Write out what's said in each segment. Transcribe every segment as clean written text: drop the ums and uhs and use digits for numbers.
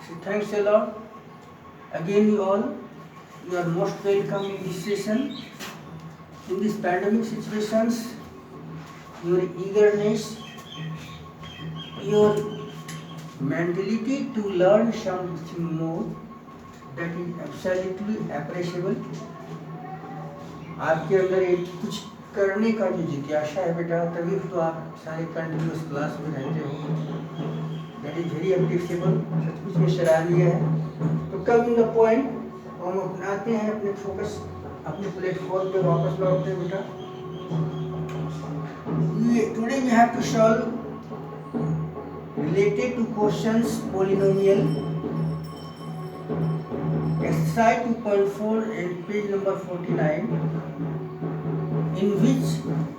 So thanks a lot. Again, you are most welcome in this session. In these pandemic situations, your eagerness, your mentality to learn something more, that is absolutely appreciable. आपके अंदर एक कुछ करने का जो जिज्ञासा है बेटा, तभी तो आप सारे कंटिन्यूस क्लास में रहते हो. दैट इज वेरी अप्रिशिएबल, सचमुच में सराहनीय है. तो कम इन द पॉइंट हम अपनाते हैं अपने फोकस, अपने प्लेटफॉर्म पे वापस लौटते हैं बेटा. Today we have to solve related to questions polynomial exercise 2.4 and page number 49, in which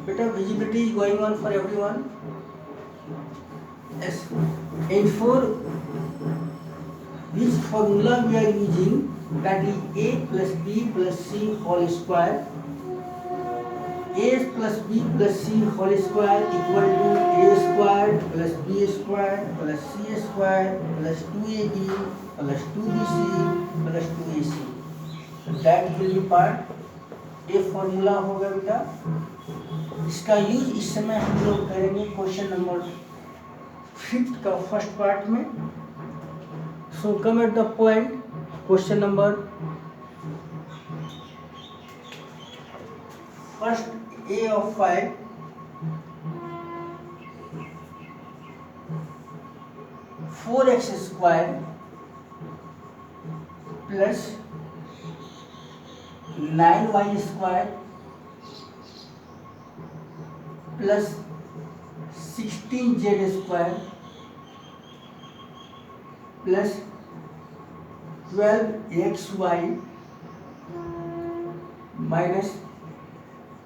beta visibility is going on for everyone. Yes. And for which formula we are using, that is a plus b plus c whole square. A plus b plus c whole square equal to a square plus b square plus c square plus 2ab plus 2bc plus 2ac. That will be part a formula होगा बेटा. इसका use इस समय हम लोग करेंगे question number 5 का first part में. So come at the point. Question number first, a of 5 4x square plus 9y square plus 16z square plus 12xy minus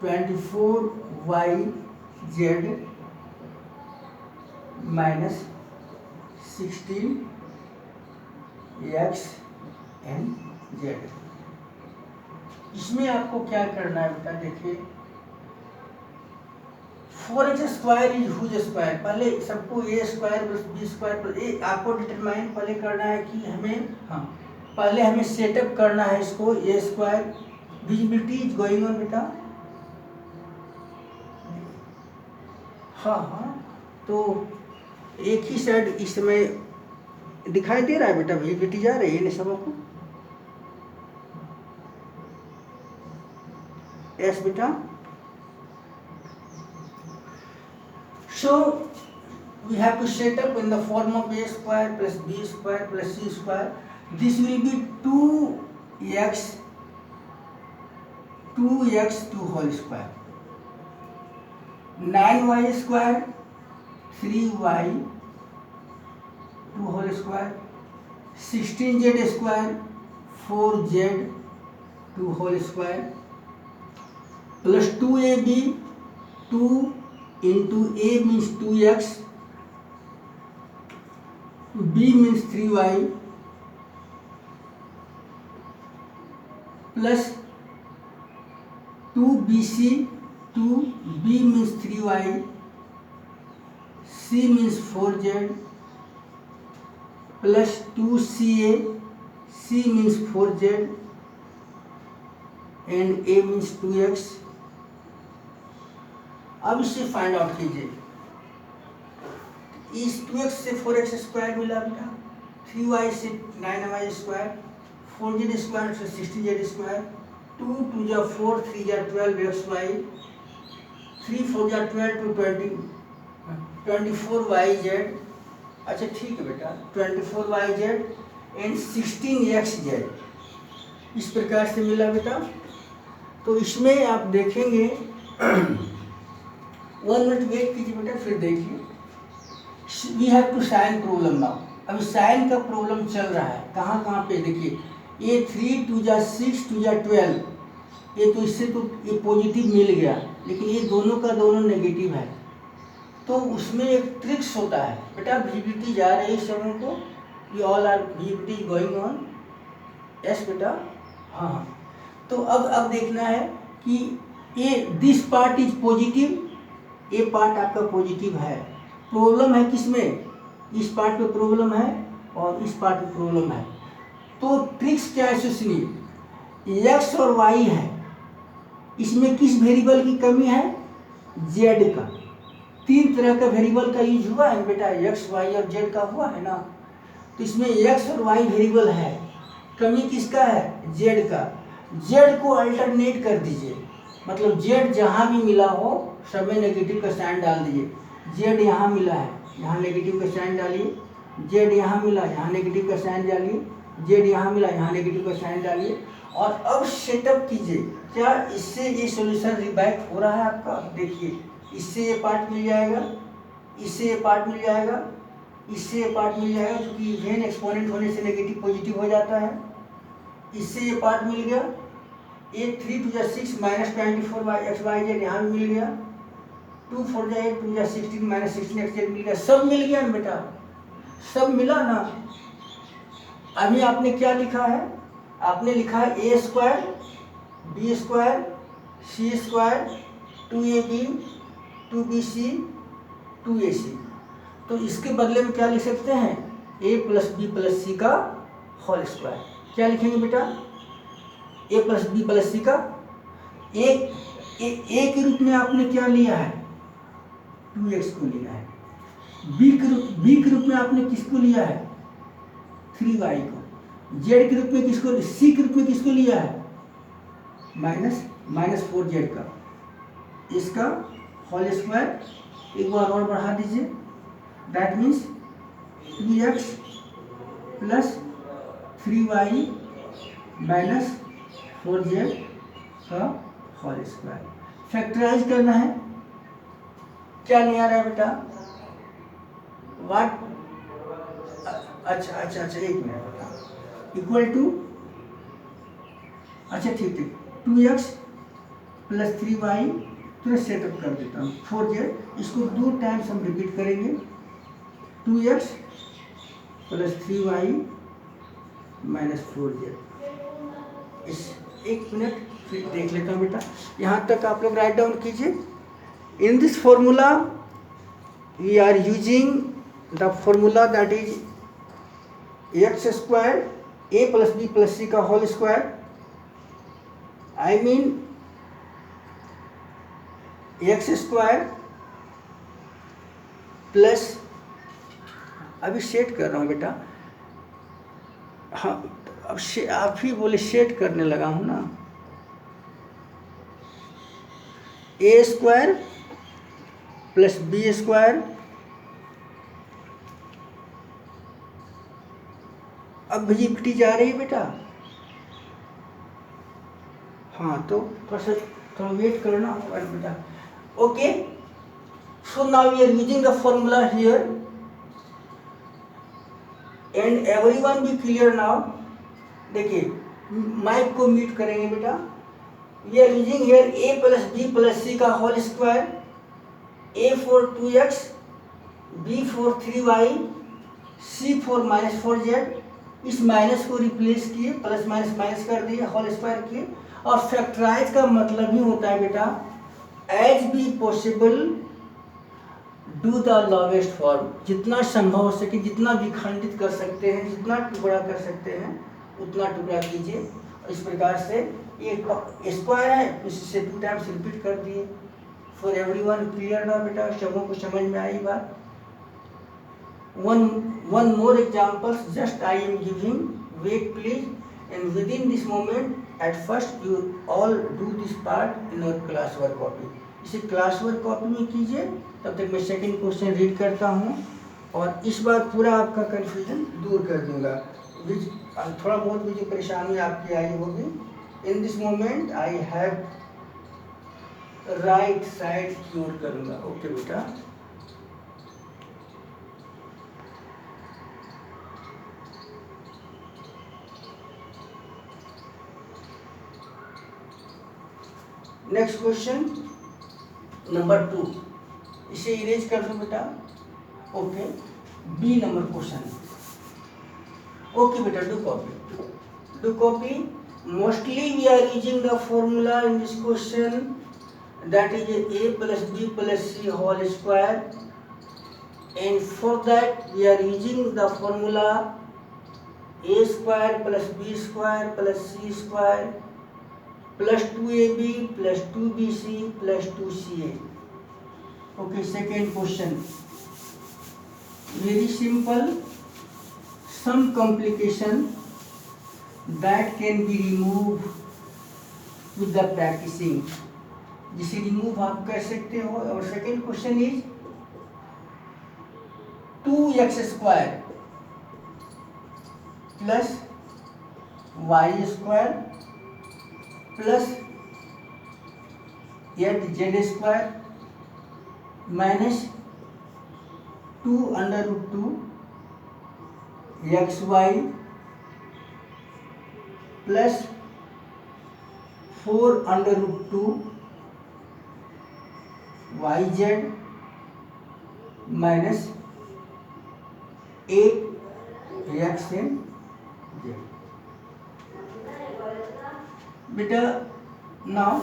24yz minus 16x and z. इसमें आपको क्या करना है बेटा, देखिए 4x square is whose square. पहले सबको a square plus b square plus a आपको डिटरमाइन पहले करना है कि हमें, हाँ पहले हमें सेटअप करना है इसको. a square visibility is going on बेटा. हाँ, तो एक ही साइड इस समय दिखाई दे रहा है बेटा, विजिबिलिटी जा रही है इन सबों को. यस बेटा. So we have to set up in the form of a square plus b square plus c square. This will be 2x two whole square, 9y square 3y two whole square, 16z square 4z two whole square plus 2ab. 2 into a means 2x, b means 3y plus 2bc. 2b means 3y, c means 4z plus 2ca. c means 4z and a means 2x. अब इसे find out कीजिए. इस 2x से 4x square मिला बेटा, 3y से 9y square, 4z square से 16z square, 2 2 जा 4, 3 जा 12xy, 3 4 जा 12 to 24yz. अच्छा ठीक है बेटा, 24yz एंड 16xz इस प्रकार से मिला बेटा. तो इसमें आप देखेंगे 1 मिनट वेट कीजिए बेटा, फिर देखिए. We have to sign problem now. अभी साइन का प्रॉब्लम चल रहा है. कहाँ कहाँ पे देखिए, ये 3 2 जा 6 2 जा 12, ये तो इससे तो ये पॉजिटिव मिल गया, लेकिन ये दोनों का दोनों नेगेटिव है. तो उसमें एक ट्रिक्स होता है बेटा. विजिबिलिटी जा रही है समूह को, ये all are visibility going on. Yes बेटा. हाँ, तो अब देखना है कि ये दिस पार्ट इज पॉजिटिव, ये पार्ट आपका पॉजिटिव है. प्रॉब्लम है किसमें, इस पार्ट पे प्रॉब्लम है, और इस पार्ट में प्रॉब्लम है। तो ट्रिक्स क्या है सुनिए, एक्स और वाई है, इसमें किस वेरिएबल की कमी है, जेड का। तीन तरह का वेरिएबल का यूज हुआ है बेटा, एक्स वाई और जेड का हुआ है ना। तो इसमें एक्स और वाई वेरिएबल है, कमी किसका है, जेड का। जेड को अल्टरनेट कर दीजिए, मतलब जेड जहाँ भी मिला हो सब में नेगेटिव का साइन डाल दीजिए। जेड यहाँ मिला है, यहाँ नेगेटिव का साइन डालिए। जेड यहाँ मिला, यहाँ नेगेटिव का साइन डालिए। जेड यहाँ मिला, यहाँ नेगेटिव का साइन डालिए। और अब सेटअप कीजिए, क्या इससे ये सॉल्यूशन रिबैक हो रहा है आपका। देखिए, इससे ये पार्ट मिल जाएगा, इससे ये पार्ट मिल जाएगा, इससे ये पार्ट मिल जाएगा, क्योंकि इवेन एक्सपोनेंट होने से नेगेटिव पॉजिटिव हो जाता है। इससे ये पार्ट मिल गया, ये 3 2 6 minus 24 by x y z यहाँ भी मिल गया। 2 4 8 2 16 माइनस 16 एक्स जेड मिल गया। सब मिल गया ना बेटा, सब मिला ना। अभी आपने क्या लिखा है, आपने लिखा है ए स्क्वायर बी स्क्वायर सी स्क्वायर 2ab 2bc 2ac। तो इसके बदले में क्या लिख सकते हैं, a plus B plus C का होल स्क्वायर। क्या लिखेंगे बेटा, a plus B plus C का। ए के रूप में आपने क्या लिया है, 2x को लिया है। बी के रूप में आपने किसको लिया है, 3y को। जेड के रूप में किसको, सी के रूप में किसको लिया है, -4z का। इसका होल स्क्वायर एक बार और बढ़ा दीजिए, that means 2x plus 3y minus 4z का होल स्क्वायर। फैक्टराइज करना है, क्या नहीं आ रहा है बेटा, वाट, अच्छा एक मिनट, इक्वल टू, अच्छा ठीक 2x प्लस 3y, तो सेटअप कर देता हूँ 4z। इसको 2 टाइम्स हम रिपीट करेंगे, 2x plus 3y minus 4z। इस एक मिनट फिर देख लेता हूँ बेटा, यहाँ तक आप लोग राइट डाउन कीजिए। In this formula we are using the formula that is X square a plus B plus C का whole square. I mean X square plus, अभी सेट कर रहा हूँ बेटा, हाँ अब आप ही बोले सेट करने लगा हूँ ना। ए स्क्वायर प्लस बी स्क्वायर, अब विजिबिलिटी जा रही है बेटा, हाँ तो थोड़ा वेट करना होगा बेटा। Okay, so now we are using the formula here and everyone be clear now. देखिए माइक को म्यूट करेंगे बेटा। We are using here a plus B plus C का whole square, a for 2x, b for 3y, c for minus 4z। इस minus को replace किए, plus minus minus कर दिए, होल स्क्वायर किए। और फैक्टराइज का मतलब ही होता है बेटा, as be possible do the lowest form. जितना संभव हो सके, जितना विखंडित कर सकते हैं, जितना टुकड़ा कर सकते हैं उतना टुकड़ा कीजिए। इस प्रकार से ये स्क्वायर है, इससे 2 टाइम्स रिपीट कर दिए। फॉर एवरीवन क्लियर ना बेटा, सबों को समझ में आई बात। One more examples, just I am giving, wait please, and within this moment at first you all do this part in your classwork copy। इसे क्लासवर्क कॉपी में कीजिए, तब तक मैं सेकंड क्वेश्चन रीड करता हूँ और इस बार पूरा आपका कन्फ्यूजन दूर कर दूंगा। थोड़ा बहुत भी जो परेशानी आपकी आई होगी, in this moment I have right side cure करूँगा। ओके बेटा, नेक्स्ट क्वेश्चन नंबर 2, इसे इरेज कर दो बेटा। Okay, B number question. Okay बेटा, do copy. Mostly we are using the formula in this question, that is a plus B plus C whole square, and for that we are using the formula A square plus B square plus C square plus 2ab plus 2bc plus 2ca. Okay, second question. Very simple. Some complication that can be removed with the practicing. जिसे remove आप कर सकते हो. और second question is 2x square plus y square plus 8z square minus 2 under root 2 xy plus 4 under root 2 yz minus 8x and z. बेटा now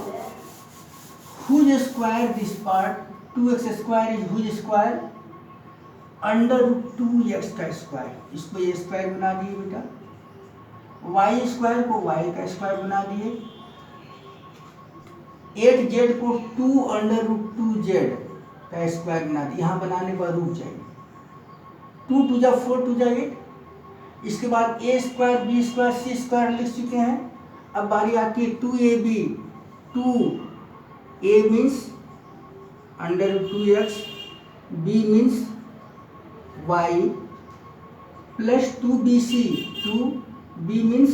whose square this part 2x square is whose square under root 2x का square. इसको ये square बना दिए बेटा. y square को y का square बना दिए. 8z को 2 अंडर रूट 2z का स्क्वायर बना दिए. यहाँ बनाने पर रूट चाहिए. 2 2 जा 4 2 जा 8. इसके बाद a square b square c square लिख चुके हैं. अब बारी आती है 2ab. 2a means under root 2x, b means y plus 2bc. 2b means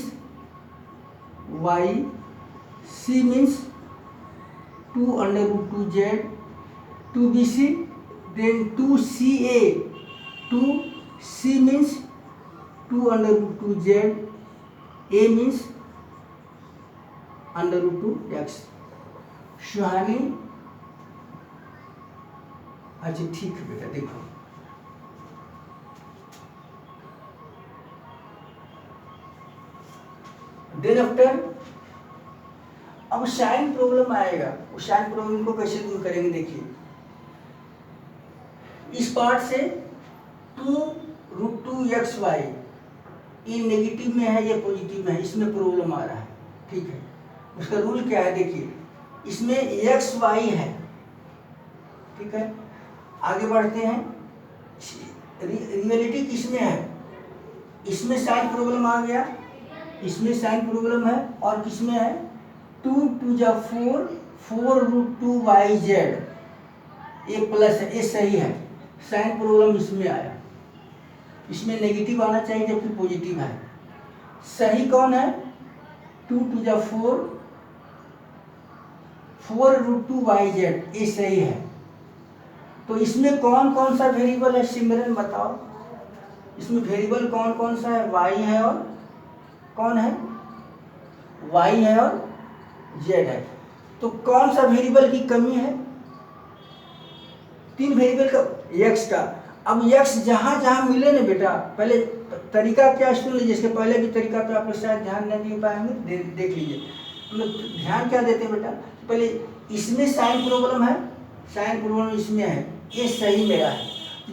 y, c means 2 under root 2z, 2bc, then 2ca. 2c means 2 under root 2z, a means under root 2x. Suhani अच्छा ठीक है बेटा. देखो then after अब sign problem आएगा. उस sign problem को कैसे दूर करेंगे देखिए. इस पार्ट से 2 रूट 2xy ये नेगेटिव में है, ये पॉजिटिव में है. इसमें प्रॉब्लम आ रहा है. ठीक है. उसका रूल क्या है देखिए. इसमें xy है. ठीक है. आगे बढ़ते हैं. रियलिटी किसमें है. इसमें साइन प्रॉब्लम आ गया. इसमें साइन प्रॉब्लम है. और किसमें है 2 2 जा 4 4 रूट 2yz. ये प्लस है. ये सही है. साइन प्रॉब्लम इसमें आया. इसमें नेगेटिव आना चाहिए जबकि पॉजिटिव है. सही कौन है 2 2 जा 4 4 रूट 2yz. ये सही है. तो इसमें कौन कौन सा वेरिएबल है सिमरन बताओ. इसमें वेरिएबल कौन कौन सा है. y है और कौन है y है और z है. तो कौन सा वेरिएबल की कमी है. 3 वेरिएबल का x का. अब x जहां जहां मिले ना बेटा. पहले तरीका क्या सुन लीजिए. इसके पहले भी तरीका पे आप लोग शायद ध्यान नहीं दे पाएंगे. देख लीजिए. हम लोग ध्यान क्या देते हैं बेटा. पहले इसमें साइन प्रॉब्लम है. साइन प्रॉब्लम इसमें है. ये सही मेरा है.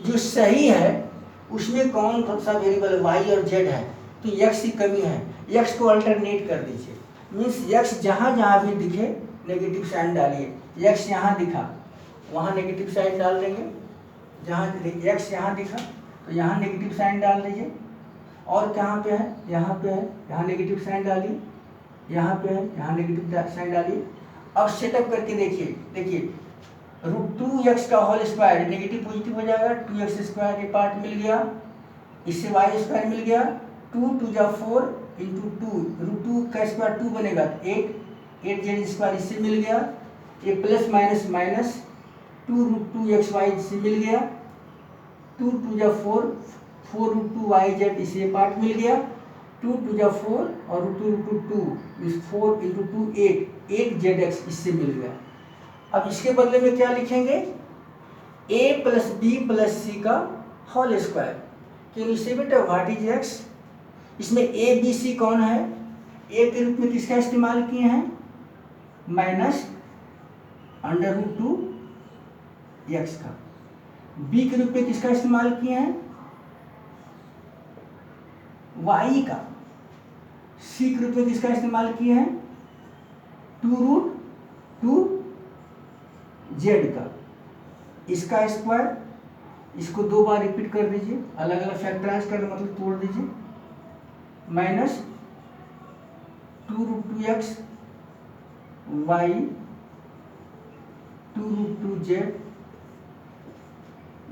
जो सही है उसमें कौन सा वेरिएबल y और z है. तो x की कमी है. x को अल्टरनेट कर दीजिए. मीन्स x जहाँ जहाँ भी दिखे नेगेटिव साइन डालिए. x यहाँ दिखा वहाँ नेगेटिव साइन डाल देंगे. जहाँ x यहाँ दिखा तो यहाँ नेगेटिव साइन डाल दीजिए. और कहाँ पे है यहाँ पे है. यहाँ नेगेटिव साइन डालिए. यहाँ पे है यहाँ नेगेटिव साइन डालिए. अब सेटअप करके देखिए. देखिए रूट 2x का होल स्क्वायर नेगेटिव पॉजिटिव हो जाएगा. 2x स्क्वायर ये पार्ट मिल गया. इससे y स्क्वायर मिल गया. 2 2 जा 4 इंटू 2 रूट 2 का स्क्वायर 2 बनेगा 8 8z स्क्वायर इससे मिल गया. ये plus minus minus 2 root 2xy इससे मिल गया. 2 2 जा 4 4 रूट 2yz इससे पार्ट मिल गया. 2 2 जा 4 और रूट 2 मीन्स 4 इंटू 2 8 इससे मिल गया. अब इसके बदले में क्या लिखेंगे a plus B plus C का होल स्क्वायर. क्यों इसे बेटा व्हाट इज x. इसमें a b c कौन है. a के रूप में किसका इस्तेमाल किए हैं माइनस अंडर रूट 2x का. b के रूप में किसका इस्तेमाल किए हैं y का c के रूप में किसका इस्तेमाल किए हैं, 2√2z का, इसका स्क्वायर, इसको 2 बार रिपीट कर दीजिए, अलग अलग फैक्टराइज कर मतलब तोड़ दीजिए, माइनस 2√2x y 2√2z,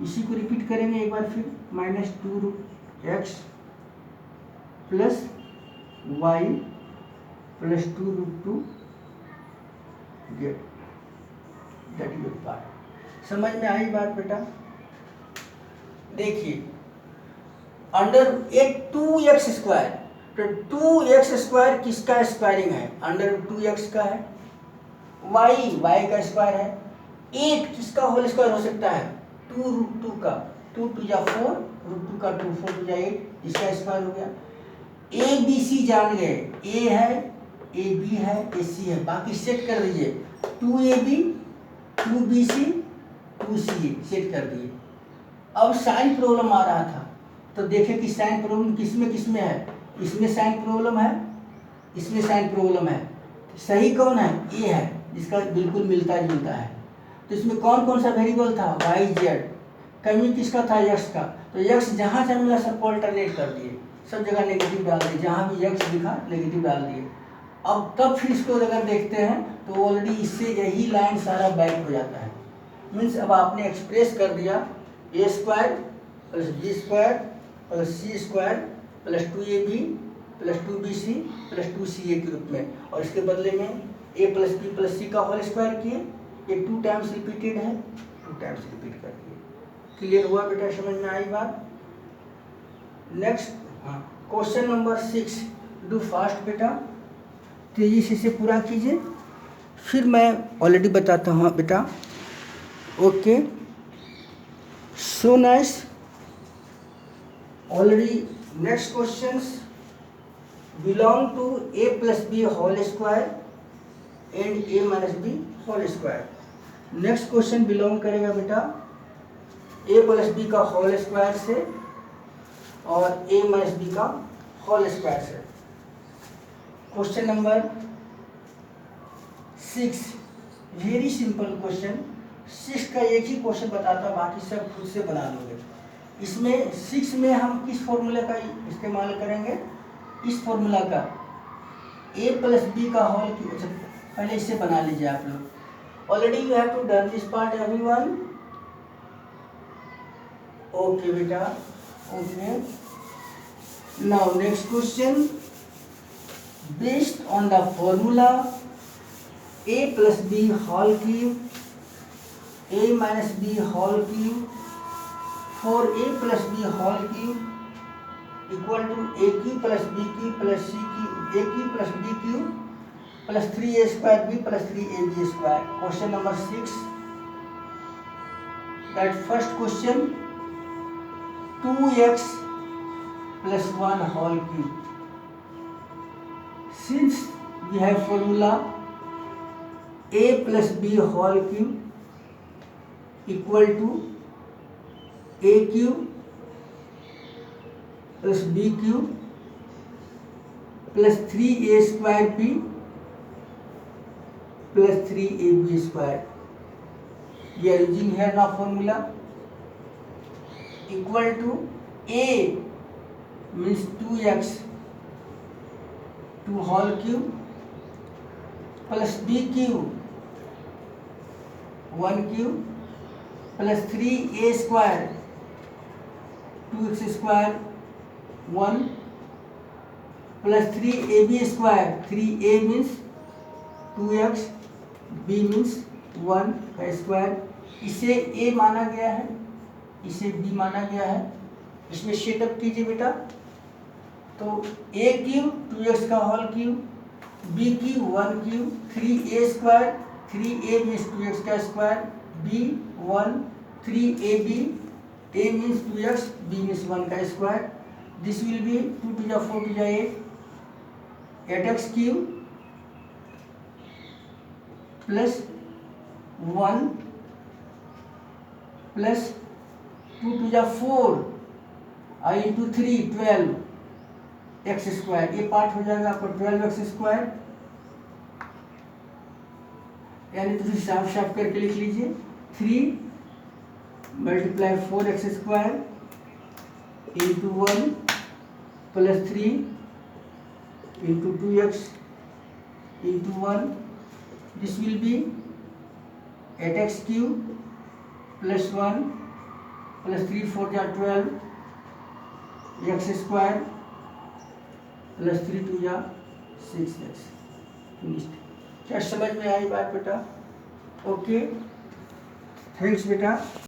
इसी को रिपीट करेंगे एक बार फिर, minus 2√x plus y plus 2√2z, that is part. समझ में आई बात बेटा? देखिए अंडर एक 2x स्क्वायर, तो 2x स्क्वायर किसका स्क्वायरिंग है, अंडर 2x का है, y का स्क्वायर है, 8 किसका होल स्क्वायर हो सकता है, 2√2 का, 2 2 जा 4, √2 का 2 4 2 जा 8, इसका स्क्वायर हो गया। ए बी सी जान गए, ए है, ए बी है, ए सी है, बाकी सेट कर दीजिए, 2ab 2bc 2ca सेट कर दिए। अब साइन प्रॉब्लम आ रहा था, तो देखें कि साइन प्रॉब्लम किसमें है, इसमें साइन प्रॉब्लम है, इसमें साइन प्रॉब्लम है, सही कौन है, ए है, जिसका बिल्कुल मिलता जुलता है। तो इसमें कौन कौन सा वेरिएबल था, वाई जेड, कमी किसका था, यक्स का, तो यक्स जहाँ जहाँ मिला सबको अल्टरनेट कर दिए, सब जगह नेगेटिव डाल दिए, जहाँ भी यक्स दिखा नेगेटिव डाल दिए। अब तब फिर इसको अगर देखते हैं तो ऑलरेडी इससे यही लाइन सारा बैक हो जाता है, मीन्स अब आपने एक्सप्रेस कर दिया A square plus B square plus C square plus 2ab plus 2bc plus 2ca के रूप में, और इसके बदले में a plus B plus C का होल स्क्वायर किए, ये 2 टाइम्स रिपीटेड है, 2 टाइम्स रिपीट कर दिए। क्लियर हुआ बेटा, समझ में आई बात? Next question number 6, do fast बेटा, तेजी से इसे पूरा कीजिए, फिर मैं ऑलरेडी बताता हूँ बेटा। Okay, so nice, already next questions belong to a plus b whole square and a minus b whole square. Next question belong करेगा बेटा a प्लस बी का होल स्क्वायर से और a माइनस बी का whole square से। Question number 6, very simple question, 6 का एक ही question बताता हूँ, बाकी सब खुद से बना लोगे। इसमें 6 में हम किस फॉर्मूले का इस्तेमाल करेंगे, इस फॉर्मूला का, a प्लस बी का होल क्यूब। पहले इसे बना लीजिए आप लोग, already you have to done this part everyone. Okay बेटा, okay, now next question, based on the formula a plus b whole cube a minus b whole cube for a plus b whole cube equal to a cube plus b cube plus c cube, a cube plus b cube plus 3a square b plus 3ab square. Question number 6, that first question, 2x plus 1 whole cube. Since we have formula a plus b whole cube equal to a cube plus b cube plus 3a square b plus 3ab square, we are using here now formula equal to a means 2x 2 whole cube plus b cube 1 cube plus 3a square 2x square 1 plus 3ab square, 3a means 2x, b means 1 का square, इसे a माना गया है, इसे b माना गया है। इसमें सेटअप कीजिए बेटा, तो a क्यूब 2x का whole cube, b cube 1 cube, 3a square, 3a means 2x का square, b 1, 3ab, a means 2x, b means 1 का square. This will be 2 to the 4 to the 8, 8x cube plus 1 plus 2 to the 4 into 3 12 x square, ये part हो जाएगा आपका 12x², यानी तो साफ साफ करके लिख लीजिए 3 × 4x² into 1 plus 3 into 2x into 1, this will B 8x³ plus 1 plus 3 4 जा 12 x² प्लस 3 2 जा 6x। फिनिश्ड। क्या समझ में आई बात बेटा? ओके, थैंक्स बेटा।